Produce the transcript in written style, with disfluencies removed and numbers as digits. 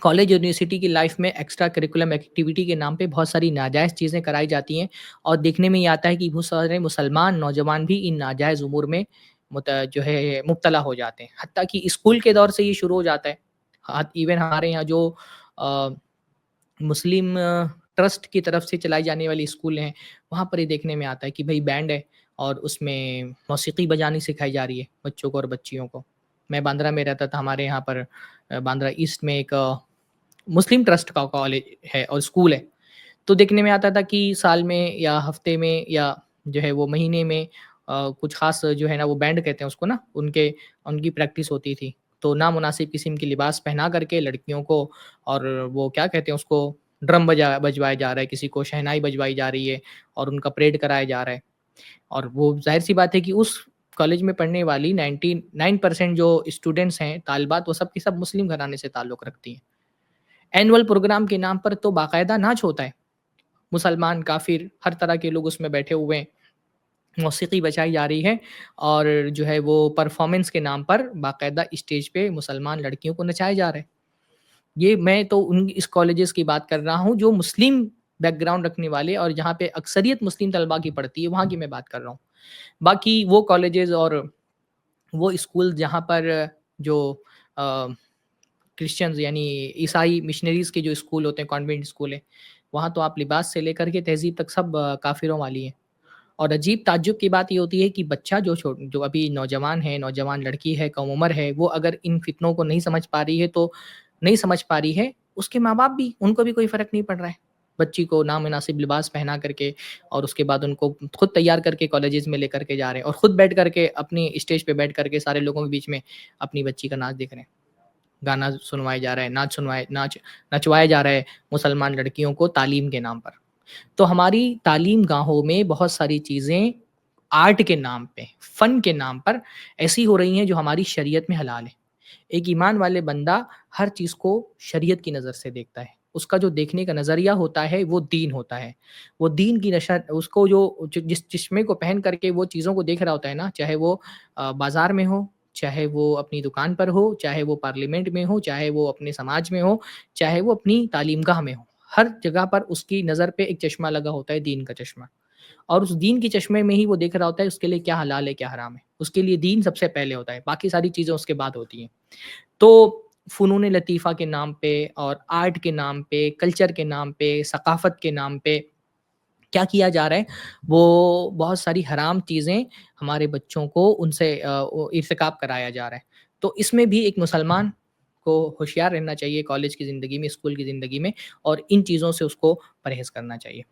College university کی life میں extra curriculum activity کے نام پہ بہت ساری ناجائز چیزیں کرائی جاتی ہیں، اور دیکھنے میں یہ آتا ہے کہ بہت سارے مسلمان نوجوان بھی ان ناجائز امور میں جو ہے مبتلا ہو جاتے ہیں، حتیٰ کہ اسکول کے دور سے یہ شروع ہو جاتا ہے۔ ایون ہمارے یہاں جو مسلم ٹرسٹ کی طرف سے چلائی جانے والی اسکول ہیں، وہاں پر یہ دیکھنے میں آتا ہے کہ بھئی بینڈ ہے اور اس میں موسیقی بجانی سکھائی جا رہی ہے بچوں کو اور بچیوں کو۔ میں باندرہ میں رہتا تھا، ہمارے یہاں پر باندرہ ایسٹ میں ایک مسلم ٹرسٹ کا کالج ہے اور اسکول ہے، تو دیکھنے میں آتا تھا کہ سال میں یا ہفتے میں یا جو ہے وہ مہینے میں کچھ خاص جو ہے نا وہ بینڈ کہتے ہیں اس کو نا، ان کی پریکٹس ہوتی تھی، تو نامناسب قسم کی لباس پہنا کر کے لڑکیوں کو، اور وہ کیا کہتے ہیں اس کو، ڈرم بجوایا جا رہا ہے، کسی کو شہنائی بجوائی جا رہی ہے اور ان کا پریڈ کرایا جا رہا ہے۔ اور وہ ظاہر سی بات ہے کہ اس کالج میں پڑھنے والی 99% جو اسٹوڈنٹس ہیں، طالبات، وہ سب کی سب مسلم گھرانے سے تعلق رکھتی ہیں۔ اینول پروگرام کے نام پر تو باقاعدہ ناچ ہوتا ہے، مسلمان، کافر، ہر طرح کے لوگ اس میں بیٹھے ہوئے ہیں، موسیقی بجائی جا رہی ہے، اور جو ہے وہ پرفارمنس کے نام پر باقاعدہ اسٹیج پہ مسلمان لڑکیوں کو نچایا جا رہا ہے۔ یہ میں تو اس کالجز کی بات کر رہا ہوں جو مسلم بیک گراؤنڈ رکھنے والے اور جہاں پہ اکثریت مسلم طلباء کی پڑھتی ہے، وہاں کی میں بات کر رہا ہوں۔ باقی وہ کالجز اور وہ اسکول جہاں پر جو کرسچنز یعنی عیسائی مشنریز کے جو اسکول ہوتے ہیں، کانوینٹ اسکول ہیں، وہاں تو آپ لباس سے لے کر کے تہذیب تک سب کافروں والی ہیں۔ اور عجیب تعجب کی بات یہ ہوتی ہے کہ بچہ جو ابھی نوجوان ہے، نوجوان لڑکی ہے، کم عمر ہے، وہ اگر ان فتنوں کو نہیں سمجھ پا رہی ہے تو نہیں سمجھ پا رہی ہے، اس کے ماں باپ بھی، ان کو بھی کوئی فرق نہیں پڑ رہا ہے۔ بچی کو نامناسب لباس پہنا کر کے اور اس کے بعد ان کو خود تیار کر کے کالجز میں لے کر کے جا رہے ہیں، اور خود بیٹھ کر کے اپنی اسٹیج پہ بیٹھ کر کے سارے لوگوں کے بیچ میں اپنی بچی کا ناچ دیکھ رہے ہیں، گانا سنوائے جا رہا ہے، نچوایا جا رہا ہے مسلمان لڑکیوں کو تعلیم کے نام پر۔ تو ہماری تعلیم گاہوں میں بہت ساری چیزیں آرٹ کے نام پہ، فن کے نام پر ایسی ہو رہی ہیں جو ہماری شریعت میں حلال ہے۔ ایک ایمان والے بندہ ہر چیز کو شریعت کی نظر سے دیکھتا ہے، اس کا جو دیکھنے کا نظریہ ہوتا ہے وہ دین ہوتا ہے، وہ دین کی نشر، اس کو جس چشمے کو پہن کر کے وہ چیزوں کو دیکھ رہا ہوتا ہے نا، چاہے وہ بازار میں ہو، چاہے وہ اپنی دکان پر ہو، چاہے وہ پارلیمنٹ میں ہو، چاہے وہ اپنے سماج میں ہو، چاہے وہ اپنی تعلیم گاہ میں ہو، ہر جگہ پر اس کی نظر پہ ایک چشمہ لگا ہوتا ہے، دین کا چشمہ، اور اس دین کے چشمے میں ہی وہ دیکھ رہا ہوتا ہے اس کے لیے کیا حلال ہے، کیا حرام ہے۔ اس کے لیے دین سب سے پہلے ہوتا ہے، باقی ساری چیزیں اس کے بعد ہوتی ہیں۔ تو فنون لطیفہ کے نام پہ اور آرٹ کے نام پہ، کلچر کے نام پہ، ثقافت کے نام پہ کیا کیا جا رہا ہے، وہ بہت ساری حرام چیزیں ہمارے بچوں کو ان سے ارتکاب کرایا جا رہا ہے۔ تو اس میں بھی ایک مسلمان کو ہوشیار رہنا چاہیے، کالج کی زندگی میں، اسکول کی زندگی میں، اور ان چیزوں سے اس کو پرہیز کرنا چاہیے۔